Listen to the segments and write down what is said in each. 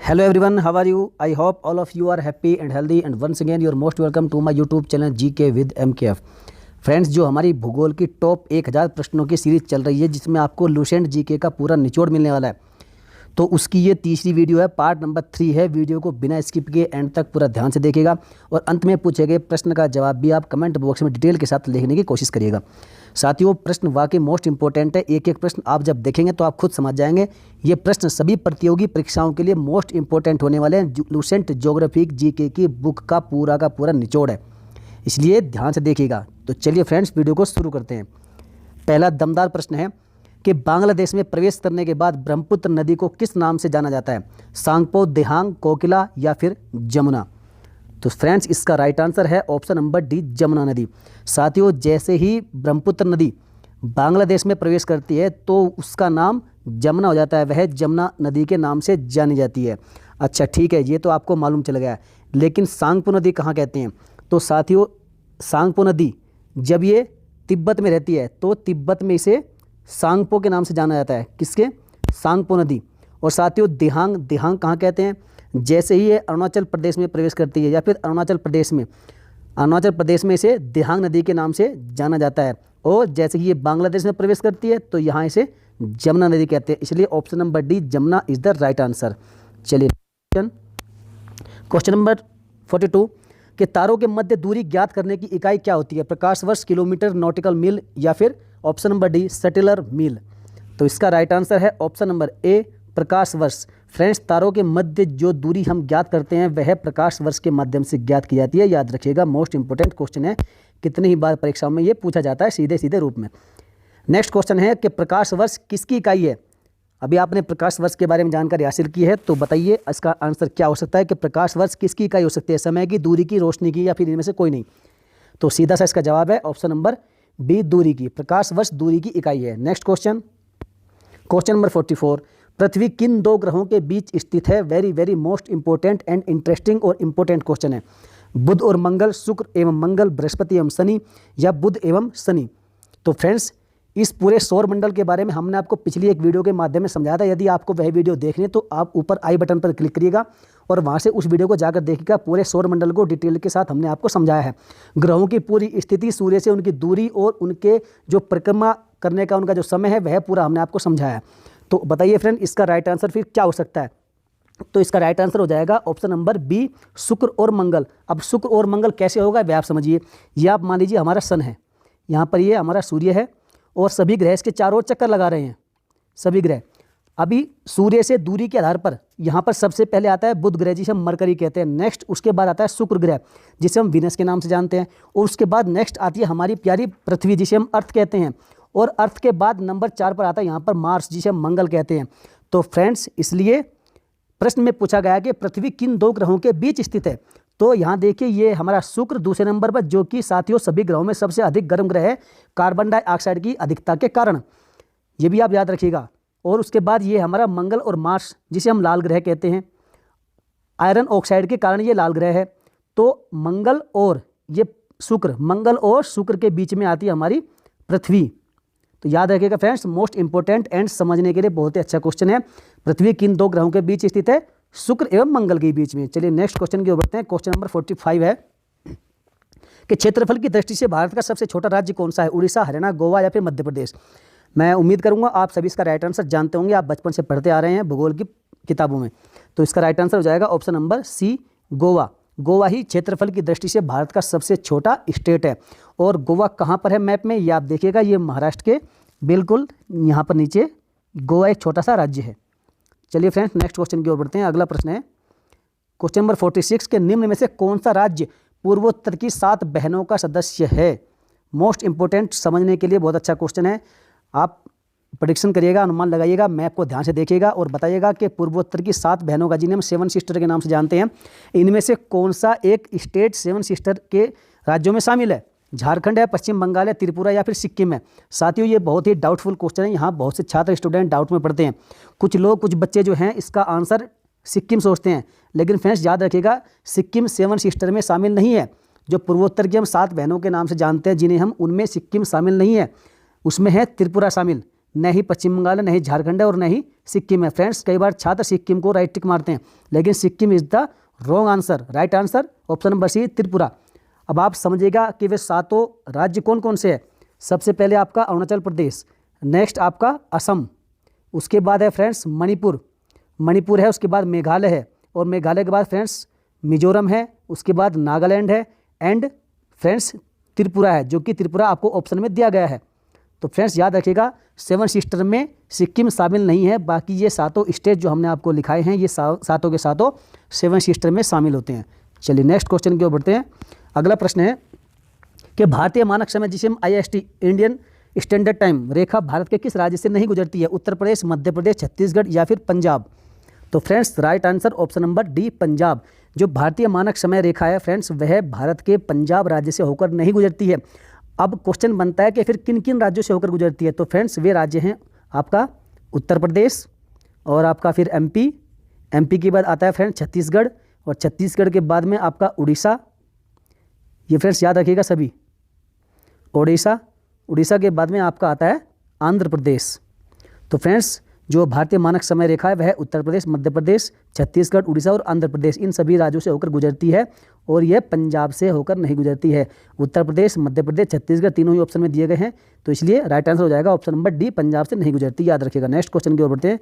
Hello everyone, how are you? I hope all of you are happy and healthy and once again you are most welcome to my YouTube channel GK with MKF। Friends, जो हमारी भूगोल की top 1000 प्रश्नों की series चल रही है जिसमें आपको लूसेंट जीके का पूरा निचोड़ मिलने वाला है, तो उसकी ये तीसरी वीडियो है, पार्ट नंबर 3 है। वीडियो को बिना स्किप किए एंड तक पूरा ध्यान से देखिएगा और अंत में पूछे गए प्रश्न का जवाब भी आप कमेंट बॉक्स में डिटेल के साथ लिखने की कोशिश करिएगा। साथियों, प्रश्न वाकई मोस्ट इंपॉर्टेंट है। एक एक प्रश्न आप जब देखेंगे तो आप खुद समझ जाएंगे ये प्रश्न सभी प्रतियोगी परीक्षाओं के लिए मोस्ट इंपॉर्टेंट होने वाले हैं। लूसेंट ज्योग्राफिक जीके की बुक का पूरा निचोड़ है, इसलिए ध्यान से देखिएगा। तो चलिए फ्रेंड्स, वीडियो को शुरू करते हैं। पहला दमदार प्रश्न है कि बांग्लादेश में प्रवेश करने के बाद ब्रह्मपुत्र नदी को किस नाम से जाना जाता है? सांगपो, दिहांग, कोकिला या फिर जमुना? तो फ्रेंड्स, इसका राइट आंसर है ऑप्शन नंबर डी, जमुना नदी। साथियों, जैसे ही ब्रह्मपुत्र नदी बांग्लादेश में प्रवेश करती है तो उसका नाम जमुना हो जाता है, वह जमुना नदी के नाम से जानी जाती है। अच्छा ठीक है, ये तो आपको मालूम चल गया है, लेकिन सांगपो नदी कहाँ कहते हैं? तो साथियों, सांगपो नदी जब ये तिब्बत में रहती है तो तिब्बत में इसे सांगपो के नाम से जाना जाता है। किसके? सांगपो नदी। और साथियों, दिहांग कहाँ कहते हैं? जैसे ही ये अरुणाचल प्रदेश में प्रवेश करती है या फिर अरुणाचल प्रदेश में इसे दिहांग नदी के नाम से जाना जाता है। और जैसे ही ये बांग्लादेश में प्रवेश करती है तो यहाँ इसे जमुना नदी कहते हैं, इसलिए option number D, Jamuna is the right answer. चलिए क्वेश्चन नंबर 42 कि तारों के मध्य दूरी ज्ञात करने की इकाई क्या होती है? प्रकाश वर्ष, किलोमीटर, नॉटिकल मील या फिर ऑप्शन नंबर डी, सेटेलर मील? तो इसका राइट आंसर है ऑप्शन नंबर ए, प्रकाश वर्ष। फ्रेंड्स, तारों के मध्य जो दूरी हम ज्ञात करते हैं वह प्रकाश वर्ष के माध्यम से ज्ञात की जाती है। याद रखिएगा, मोस्ट इंपोर्टेंट क्वेश्चन है, कितनी ही बार परीक्षाओं में ये पूछा जाता है सीधे रूप में। नेक्स्ट क्वेश्चन है कि प्रकाश वर्ष किसकी इकाई है? अभी आपने प्रकाश वर्ष के बारे में जानकारी हासिल की है, तो बताइए इसका आंसर क्या हो सकता है कि प्रकाश वर्ष किसकी इकाई हो सकती है? समय की, दूरी की, रोशनी की या फिर इनमें से कोई नहीं? तो सीधा सा इसका जवाब है ऑप्शन नंबर बी, दूरी की। प्रकाश वर्ष दूरी की इकाई है। नेक्स्ट क्वेश्चन नंबर 44 पृथ्वी किन दो ग्रहों के बीच स्थित है? Very most important and interesting और इंपॉर्टेंट क्वेश्चन है। बुध और मंगल, शुक्र एवं मंगल, बृहस्पति एवं शनि या बुध एवं शनि? तो फ्रेंड्स, इस पूरे सौर मंडल के बारे में हमने आपको पिछली एक वीडियो के माध्यम में समझाया था। यदि आपको वह वीडियो देखनी है तो आप ऊपर आई बटन पर क्लिक करिएगा और वहां से उस वीडियो को जाकर देखिएगा। पूरे सौर मंडल को डिटेल के साथ हमने आपको समझाया है। ग्रहों की पूरी स्थिति, सूर्य से उनकी दूरी और उनके जो परिक्रमा करने का उनका जो समय है वह पूरा हमने आपको समझाया है। तो बताइए फ्रेंड, इसका राइट आंसर फिर क्या हो सकता है? तो इसका राइट आंसर हो जाएगा ऑप्शन नंबर बी, शुक्र और मंगल। अब शुक्र और मंगल कैसे होगा वह आप समझिए। ये आप मान लीजिए हमारा सन है, यहाँ पर ये हमारा सूर्य है और सभी ग्रह इसके चारों ओर चक्कर लगा रहे हैं, सभी ग्रह। अभी सूर्य से दूरी के आधार पर यहाँ पर सबसे पहले आता है बुध ग्रह, जिसे हम मरकरी कहते हैं। नेक्स्ट उसके बाद आता है शुक्र ग्रह, जिसे हम वीनस के नाम से जानते हैं। और उसके बाद नेक्स्ट आती है हमारी प्यारी पृथ्वी, जिसे हम अर्थ कहते हैं। और अर्थ के बाद नंबर 4 पर आता है यहाँ पर मार्स, जिसे हम मंगल कहते हैं। तो फ्रेंड्स, इसलिए प्रश्न में पूछा गया कि पृथ्वी किन दो ग्रहों के बीच स्थित है? तो यहाँ देखिए, ये हमारा शुक्र दूसरे नंबर पर, जो कि साथियों सभी ग्रहों में सबसे अधिक गर्म ग्रह है कार्बन डाइऑक्साइड की अधिकता के कारण, ये भी आप याद रखिएगा। और उसके बाद ये हमारा मंगल और मार्स, जिसे हम लाल ग्रह कहते हैं, आयरन ऑक्साइड के कारण ये लाल ग्रह है। तो मंगल और शुक्र के बीच में आती है हमारी पृथ्वी। तो याद रखिएगा फ्रेंड्स, मोस्ट इंपॉर्टेंट एंड समझने के लिए बहुत ही अच्छा क्वेश्चन है। पृथ्वी किन दो ग्रहों के बीच स्थित है? शुक्र एवं मंगल के बीच में। चलिए नेक्स्ट क्वेश्चन की ओर बढ़ते हैं। क्वेश्चन नंबर 45 है कि क्षेत्रफल की दृष्टि से भारत का सबसे छोटा राज्य कौन सा है? उड़ीसा, हरियाणा, गोवा या फिर मध्य प्रदेश? मैं उम्मीद करूंगा आप सभी इसका राइट आंसर जानते होंगे, आप बचपन से पढ़ते आ रहे हैं भूगोल की किताबों में। तो इसका राइट आंसर हो जाएगा option number C, Goa. Goa ही क्षेत्रफल की दृष्टि से भारत का सबसे छोटा स्टेट है। और गोवा कहाँ पर है मैप में? ये आप देखिएगा, ये महाराष्ट्र के बिल्कुल यहाँ पर नीचे गोवा एक छोटा सा राज्य है। चलिए फ्रेंड्स, नेक्स्ट क्वेश्चन की ओर बढ़ते हैं। अगला प्रश्न है क्वेश्चन नंबर 46 के निम्न में से कौन सा राज्य पूर्वोत्तर की 7 बहनों का सदस्य है? मोस्ट इंपोर्टेंट, समझने के लिए बहुत अच्छा क्वेश्चन है। आप प्रेडिक्शन करिएगा, अनुमान लगाइएगा, मैप को ध्यान से देखिएगा और बताइएगा कि पूर्वोत्तर की 7 बहनों का, जिन्हें हम 7 सिस्टर के नाम से जानते हैं, इनमें से कौन सा एक स्टेट 7 सिस्टर के राज्यों में शामिल है? झारखंड है, पश्चिम बंगाल है, त्रिपुरा या फिर सिक्किम है? साथियों, ये बहुत ही डाउटफुल क्वेश्चन है। यहाँ बहुत से छात्र स्टूडेंट डाउट में पढ़ते हैं। कुछ बच्चे जो हैं इसका आंसर सिक्किम सोचते हैं, लेकिन फ्रेंड्स याद रखिएगा, सिक्किम 7 सिस्टर में शामिल नहीं है। जो पूर्वोत्तर की हम 7 बहनों के नाम से जानते हैं जिन्हें हम, उनमें सिक्किम शामिल नहीं है, उसमें है त्रिपुरा शामिल। न ही पश्चिम बंगाल है, न ही झारखंड है और न ही सिक्किम है। फ्रेंड्स कई बार छात्र सिक्किम को राइट टिक मारते हैं, लेकिन Sikkim is the wrong answer. Right answer option number C Tripura. अब आप समझिएगा कि वे सातों राज्य कौन कौन से हैं। सबसे पहले आपका अरुणाचल प्रदेश, नेक्स्ट आपका असम, उसके बाद है फ्रेंड्स मणिपुर, मणिपुर है, उसके बाद मेघालय है, और मेघालय के बाद फ्रेंड्स मिजोरम है, उसके बाद नागालैंड है, एंड फ्रेंड्स त्रिपुरा है, जो कि त्रिपुरा आपको ऑप्शन में दिया गया है। तो फ्रेंड्स याद रखिएगा 7 सिस्टर में सिक्किम शामिल नहीं है, बाकी ये सातों स्टेट जो हमने आपको लिखाए हैं ये सातों के सातों 7 सिस्टर में शामिल होते हैं। चलिए नेक्स्ट क्वेश्चन की ओर बढ़ते हैं। अगला प्रश्न है कि भारतीय मानक समय जिसे हम IST इंडियन स्टैंडर्ड टाइम रेखा भारत के किस राज्य से नहीं गुजरती है? उत्तर प्रदेश, मध्य प्रदेश, छत्तीसगढ़ या फिर पंजाब? तो friends right answer option number D Punjab. जो भारतीय मानक समय रेखा है फ्रेंड्स वह भारत के पंजाब राज्य से होकर नहीं गुजरती है। अब क्वेश्चन बनता है कि फिर किन किन राज्यों से होकर गुजरती है? तो फ्रेंड्स वे राज्य हैं आपका उत्तर प्रदेश और आपका फिर MP के बाद आता है फ्रेंड्स छत्तीसगढ़, और छत्तीसगढ़ के बाद में आपका उड़ीसा, ये फ्रेंड्स याद रखिएगा सभी, उड़ीसा के बाद में आपका आता है आंध्र प्रदेश। तो फ्रेंड्स जो भारतीय मानक समय रेखा है वह उत्तर प्रदेश, मध्य प्रदेश, छत्तीसगढ़, उड़ीसा और आंध्र प्रदेश इन सभी राज्यों से होकर गुजरती है, और यह पंजाब से होकर नहीं गुजरती है। उत्तर प्रदेश, मध्य प्रदेश, छत्तीसगढ़ तीनों ही ऑप्शन में दिए गए हैं, तो इसलिए राइट आंसर हो जाएगा ऑप्शन नंबर डी पंजाब से नहीं गुजरती, याद रखिएगा। नेक्स्ट क्वेश्चन की ओर बढ़ते हैं।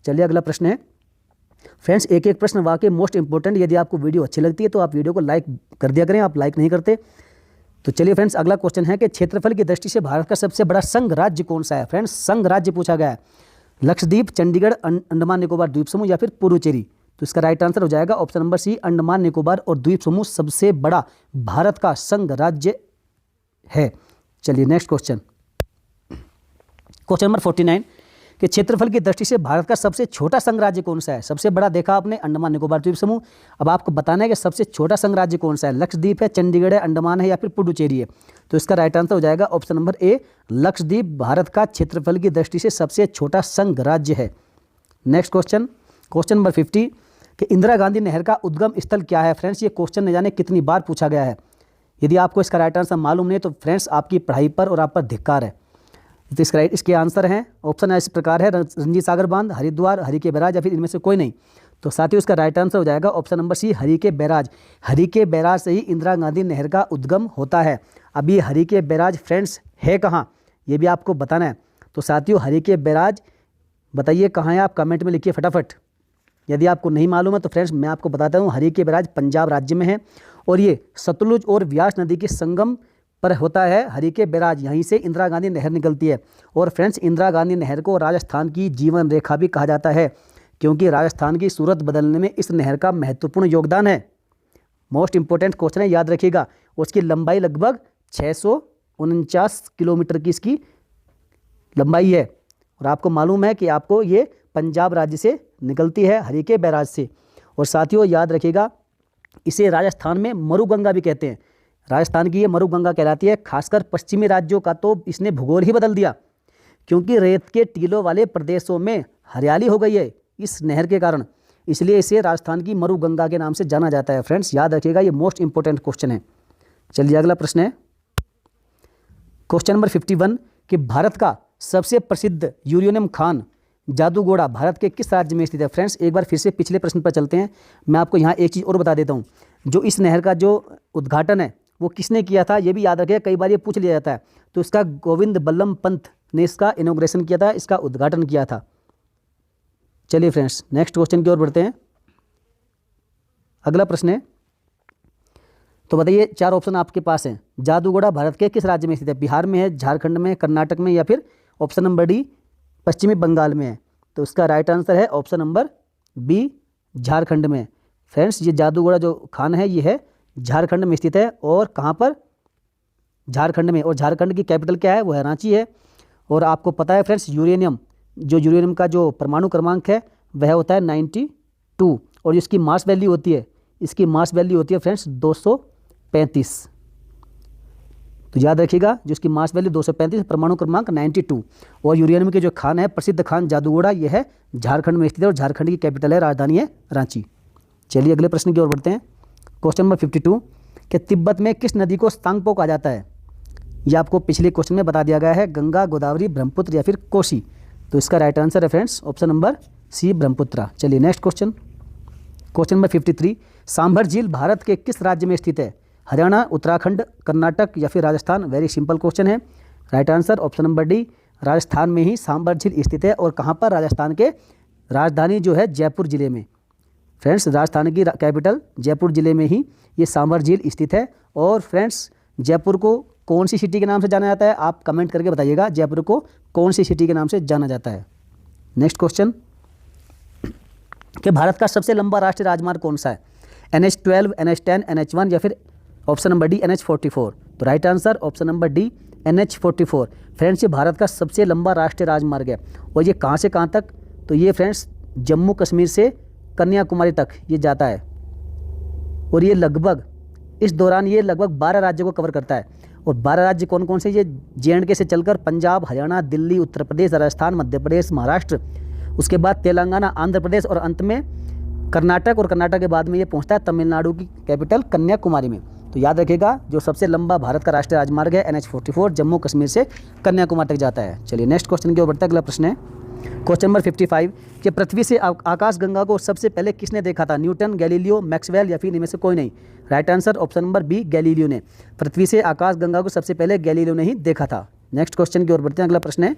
चलिए अगला प्रश्न है फ्रेंड्स, एक एक प्रश्न वाकई मोस्ट इंपॉर्टेंट। यदि आपको वीडियो अच्छी लगती है तो आप वीडियो को लाइक कर दिया करें, आप लाइक नहीं करते। तो चलिए फ्रेंड्स अगला क्वेश्चन है कि क्षेत्रफल की दृष्टि से भारत का सबसे बड़ा संघ राज्य कौन सा है? फ्रेंड्स संघ राज्य पूछा गया है, लक्षद्वीप, चंडीगढ़, अंडमान निकोबार द्वीप समूह या फिर पुडुचेरी? तो इसका राइट आंसर हो जाएगा option number C Andaman Nicobar और द्वीप समूह सबसे बड़ा भारत का संघ राज्य है। चलिए नेक्स्ट क्वेश्चन नंबर 49 कि क्षेत्रफल की दृष्टि से भारत का सबसे छोटा संघ राज्य कौन सा है? सबसे बड़ा देखा आपने अंडमान निकोबार द्वीप समूह, अब आपको बताना है कि सबसे छोटा संघ राज्य कौन सा है? लक्षद्वीप है, चंडीगढ़ है, अंडमान है या फिर पुडुचेरी है? तो इसका राइट आंसर हो जाएगा option number A Lakshadweep Bharat का क्षेत्रफल की दृष्टि से सबसे छोटा संघ राज्य है। नेक्स्ट क्वेश्चन नंबर 50 कि इंदिरा गांधी नहर का उद्गम स्थल क्या है? फ्रेंड्स ये क्वेश्चन न जाने कितनी बार पूछा गया है। यदि आपको इसका राइट आंसर मालूम नहीं है तो फ्रेंड्स आपकी पढ़ाई पर और आप पर धिक्कार है। तो इसके आंसर हैं ऑप्शन इस प्रकार है, रंजीत सागर बांध, हरिद्वार, हरि के बैराज या फिर इनमें से कोई नहीं। तो साथ ही उसका राइट आंसर हो जाएगा ऑप्शन नंबर सी हरि के बैराज। हरि के बैराज से ही इंदिरा गांधी नहर का उद्गम होता है। अब ये हरि के बैराज फ्रेंड्स है कहाँ, ये भी आपको बताना है। तो साथियों हरि के बैराज बताइए कहाँ है, आप कमेंट में लिखिए फटाफट। यदि आपको नहीं मालूम है तो फ्रेंड्स मैं आपको बताता हूँ, हरि के बैराज पंजाब राज्य में है और ये सतलुज और व्यास नदी के संगम पर होता है हरि के बैराज। यहीं से इंदिरा गांधी नहर निकलती है। और फ्रेंड्स इंदिरा गांधी नहर को राजस्थान की जीवन रेखा भी कहा जाता है, क्योंकि राजस्थान की सूरत बदलने में इस नहर का महत्वपूर्ण योगदान है। मोस्ट इंपॉर्टेंट क्वेश्चन है, याद रखिएगा। उसकी लंबाई लगभग 649 किलोमीटर की इसकी लंबाई है, और आपको मालूम है कि आपको ये पंजाब राज्य से निकलती है हरि के बैराज से। और साथियों याद रखिएगा इसे राजस्थान में मरुगंगा भी कहते हैं। राजस्थान की ये मरुगंगा कहलाती है। खासकर पश्चिमी राज्यों का तो इसने भूगोल ही बदल दिया, क्योंकि रेत के टीलों वाले प्रदेशों में हरियाली हो गई है इस नहर के कारण, इसलिए इसे राजस्थान की मरुगंगा के नाम से जाना जाता है। फ्रेंड्स याद रखिएगा ये मोस्ट इंपॉर्टेंट क्वेश्चन है। चलिए अगला प्रश्न है क्वेश्चन नंबर 51 कि भारत का सबसे प्रसिद्ध यूरेनियम खान जादूगोड़ा भारत के किस राज्य में स्थित है? फ्रेंड्स एक बार फिर से पिछले प्रश्न पर चलते हैं। मैं आपको यहाँ एक चीज़ और बता देता हूँ, जो इस नहर का जो उद्घाटन है वो किसने किया था ये भी याद रखिए, कई बार ये पूछ लिया जाता है। तो इसका गोविंद बल्लभ पंत ने इसका इनॉग्रेशन किया था, इसका उद्घाटन किया था। चलिए फ्रेंड्स नेक्स्ट क्वेश्चन की ओर बढ़ते हैं। अगला प्रश्न है, तो बताइए 4 ऑप्शन आपके पास हैं। जादूगोड़ा भारत के किस राज्य में स्थित है? बिहार में है, झारखंड में, कर्नाटक में या फिर ऑप्शन नंबर डी पश्चिमी बंगाल में है? तो इसका राइट आंसर है ऑप्शन नंबर बी झारखंड में। फ्रेंड्स ये जादूगोड़ा जो खान है ये है झारखंड में स्थित है। और कहाँ पर? झारखंड में। और झारखंड की कैपिटल क्या है? वो है रांची है। और आपको पता है फ्रेंड्स यूरेनियम का जो परमाणु क्रमांक है वह होता है 92, और इसकी मास वैल्यू होती है फ्रेंड्स 235। तो याद रखिएगा जो इसकी मास वैल्यू 235, परमाणु क्रमांक 92। और यूरेनियम के जो खान है प्रसिद्ध खान जादूगोड़ा ये है झारखंड में स्थित है, और झारखंड की कैपिटल है, राजधानी है रांची। चलिए अगले प्रश्न की ओर बढ़ते हैं। क्वेश्चन नंबर 52 कि तिब्बत में किस नदी को सांगपो कहा जाता है? ये आपको पिछले क्वेश्चन में बता दिया गया है, गंगा, गोदावरी, ब्रह्मपुत्र या फिर कोसी। तो इसका राइट आंसर है friends option number C Brahmaputra. चलिए next question, question number 53, Sambhar झील भारत के किस राज्य में स्थित है? हरियाणा, उत्तराखंड, कर्नाटक या फिर राजस्थान? वेरी सिंपल क्वेश्चन है। Right answer option number D, Rajasthan में ही सांभर झील स्थित है। और कहाँ पर? राजस्थान के राजधानी जो है जयपुर जिले में। फ्रेंड्स राजस्थान की कैपिटल जयपुर जिले में ही ये सांभर झील स्थित है। और फ्रेंड्स जयपुर को कौन सी सिटी के नाम से जाना जाता है? आप कमेंट करके बताइएगा जयपुर को कौन सी सिटी के नाम से जाना जाता है। नेक्स्ट क्वेश्चन, कि भारत का सबसे लंबा राष्ट्रीय राजमार्ग कौन सा है? NH12, NH10, NH1 या फिर ऑप्शन नंबर डी NH44? तो right answer option number D NH44। Friends ये भारत का सबसे लंबा राष्ट्रीय राजमार्ग है। और ये कहाँ से कहाँ तक? तो ये फ्रेंड्स जम्मू कश्मीर से कन्याकुमारी तक ये जाता है। और ये लगभग इस दौरान ये लगभग 12 राज्यों को कवर करता है। और 12 राज्य कौन कौन से? ये JNK से चलकर पंजाब, हरियाणा, दिल्ली, उत्तर प्रदेश, राजस्थान, मध्य प्रदेश, महाराष्ट्र, उसके बाद तेलंगाना, आंध्र प्रदेश और अंत में कर्नाटक। और कर्नाटक के बाद में ये पहुंचता है तमिलनाडु की कैपिटल कन्याकुमारी में। तो याद रखिएगा जो सबसे लंबा भारत का राष्ट्रीय राजमार्ग है NH44, जम्मू कश्मीर से कन्याकुमारी तक जाता है। चलिए नेक्स्ट क्वेश्चन की ओर बढ़ते हैं। अगला प्रश्न है क्वेश्चन नंबर 55, कि पृथ्वी से आकाशगंगा को सबसे पहले किसने देखा था? न्यूटन, गैलीलियो, मैक्सवेल या फिर इनमें से कोई नहीं? Right answer option number B Galileo ने। पृथ्वी से आकाशगंगा को सबसे पहले गैलीलियो ने ही देखा था। नेक्स्ट क्वेश्चन की ओर बढ़ते हैं। अगला प्रश्न है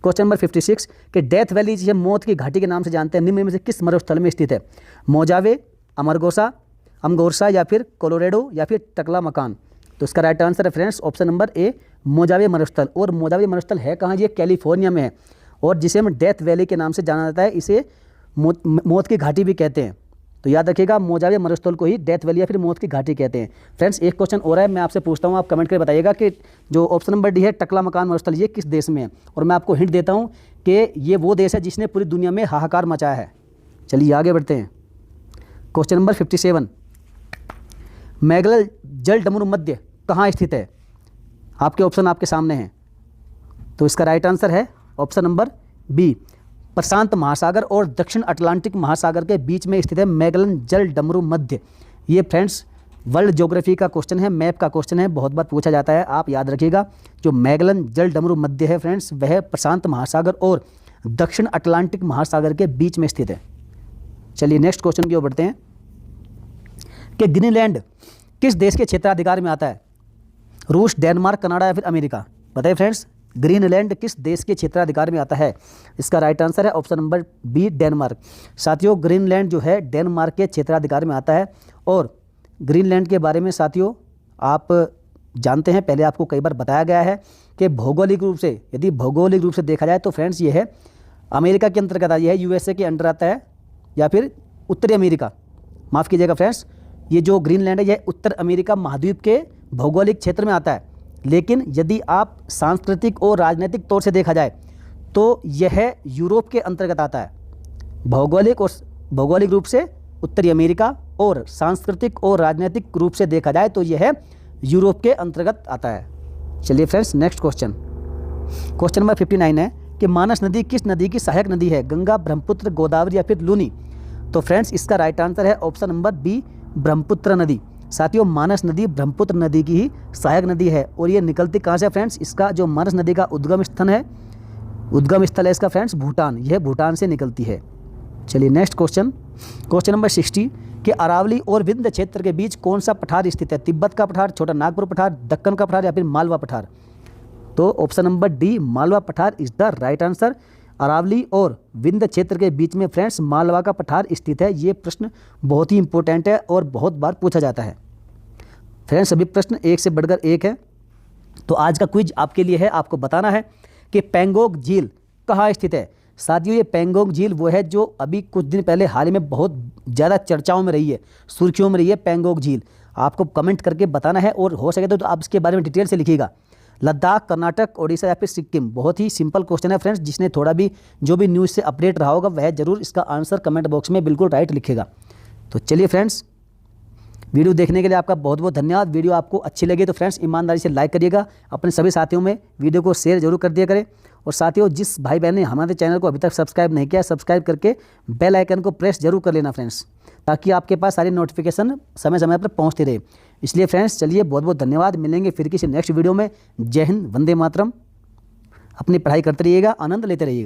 क्वेश्चन नंबर 56, कि डेथ वैली जिसे मौत की घाटी के नाम से जानते हैं निम्न में से किस मरुस्थल में स्थित है? मोजावे, अमगोरसा या फिर कोलोरेडो या फिर टकला मकान? तो इसका राइट आंसर है फ्रेंड्स ऑप्शन नंबर ए मोजावे मरुस्थल। और मोजावे मरुस्थल है कहाँ? ये कैलिफोर्निया में है। और जिसे हम डेथ वैली के नाम से जाना जाता है, इसे मौत की घाटी भी कहते हैं। तो याद रखिएगा मोजावे मरुस्थल को ही डेथ वैली या फिर मौत की घाटी कहते हैं। फ्रेंड्स एक क्वेश्चन और है, मैं आपसे पूछता हूँ, आप कमेंट करके बताइएगा कि जो ऑप्शन नंबर डी है टकला मकान मरुस्थल, ये किस देश में है? और मैं आपको हिंट देता हूँ कि ये वो देश है जिसने पूरी दुनिया में हाहाकार मचाया है। चलिए आगे बढ़ते हैं। क्वेश्चन नंबर 57, मैगलल जलडमरू मध्य कहाँ स्थित है? आपके ऑप्शन आपके सामने हैं। तो इसका राइट आंसर है ऑप्शन नंबर बी, प्रशांत महासागर और दक्षिण अटलांटिक महासागर के बीच में स्थित है मैगलन जलडमरू मध्य। ये फ्रेंड्स वर्ल्ड ज्योग्राफी का क्वेश्चन है, मैप का क्वेश्चन है, बहुत बार पूछा जाता है। आप याद रखिएगा जो मैगलन जलडमरू मध्य है फ्रेंड्स, वह प्रशांत महासागर और दक्षिण अटलांटिक महासागर के बीच में स्थित है। चलिए नेक्स्ट क्वेश्चन की ओर बढ़ते हैं, कि ग्रीनलैंड किस देश के क्षेत्राधिकार में आता है? रूस, डेनमार्क, कनाडा या फिर अमेरिका? बताइए फ्रेंड्स ग्रीनलैंड किस देश के क्षेत्राधिकार में आता है? इसका राइट आंसर है ऑप्शन नंबर बी डेनमार्क। साथियों ग्रीनलैंड जो है डेनमार्क के क्षेत्राधिकार में आता है। और ग्रीनलैंड के बारे में साथियों आप जानते हैं, पहले आपको कई बार बताया गया है कि भौगोलिक रूप से, यदि भौगोलिक रूप से देखा जाए तो फ्रेंड्स ये है अमेरिका के अंतर्गत आता है, यह है USA के अंडर आता है या फिर उत्तरी अमेरिका, माफ़ कीजिएगा फ्रेंड्स, ये जो ग्रीनलैंड है यह उत्तर अमेरिका महाद्वीप के भौगोलिक क्षेत्र में आता है। लेकिन यदि आप सांस्कृतिक और राजनीतिक तौर से देखा जाए तो यह यूरोप के अंतर्गत आता है। भौगोलिक रूप से उत्तरी अमेरिका और सांस्कृतिक और राजनीतिक रूप से देखा जाए तो यह यूरोप के अंतर्गत आता है। चलिए friends next question, question number 59 है कि मानस नदी किस नदी की सहायक नदी है? गंगा, ब्रह्मपुत्र, गोदावरी या फिर लूनी? तो फ्रेंड्स इसका राइट आंसर है ऑप्शन नंबर बी ब्रह्मपुत्र नदी। साथियों मानस नदी ब्रह्मपुत्र नदी की ही सहायक नदी है। और ये निकलती कहाँ से फ्रेंड्स? इसका जो मानस नदी का उद्गम स्थल है इसका फ्रेंड्स भूटान, यह भूटान से निकलती है। चलिए नेक्स्ट क्वेश्चन, क्वेश्चन नंबर 60 कि अरावली और विंध्य क्षेत्र के बीच कौन सा पठार स्थित है? तिब्बत का पठार, छोटा नागपुर पठार, दक्कन का पठार या फिर मालवा पठार? तो ऑप्शन नंबर डी मालवा पठार is the right answer. Aravalli और विंध्य क्षेत्र के बीच में फ्रेंड्स मालवा का पठार स्थित है। ये प्रश्न बहुत ही इंपॉर्टेंट है और बहुत बार पूछा जाता है। फ्रेंड्स सभी प्रश्न एक से बढ़कर एक है। तो आज का क्विज आपके लिए है, आपको बताना है कि पेंगोंग झील कहाँ स्थित है। साथियों ये पेंगोंग झील वो है जो अभी कुछ दिन पहले हाल ही में बहुत ज़्यादा चर्चाओं में रही है, सुर्खियों में रही है पेंगोंग झील। आपको कमेंट करके बताना है और हो सके तो आप इसके बारे में डिटेल से लिखिएगा। लद्दाख, कर्नाटक, ओडिशा या फिर सिक्किम? बहुत ही सिंपल क्वेश्चन है फ्रेंड्स, जिसने थोड़ा भी जो भी न्यूज़ से अपडेट रहा होगा वह जरूर इसका आंसर कमेंट बॉक्स में बिल्कुल राइट लिखेगा। तो चलिए फ्रेंड्स वीडियो देखने के लिए आपका बहुत बहुत धन्यवाद। वीडियो आपको अच्छी लगी तो फ्रेंड्स ईमानदारी से लाइक करिएगा, अपने सभी साथियों में वीडियो को शेयर जरूर कर दिया करें। और साथियों जिस भाई बहन ने हमारे चैनल को अभी तक सब्सक्राइब नहीं किया, सब्सक्राइब करके बेल आइकन को प्रेस जरूर कर लेना फ्रेंड्स, ताकि आपके पास सारी नोटिफिकेशन समय समय पर पहुंचती रहे। इसलिए फ्रेंड्स चलिए बहुत बहुत धन्यवाद, मिलेंगे फिर किसी नेक्स्ट वीडियो में। जय हिंद, वंदे मातरम। अपनी पढ़ाई करते रहिएगा, आनंद लेते रहिएगा।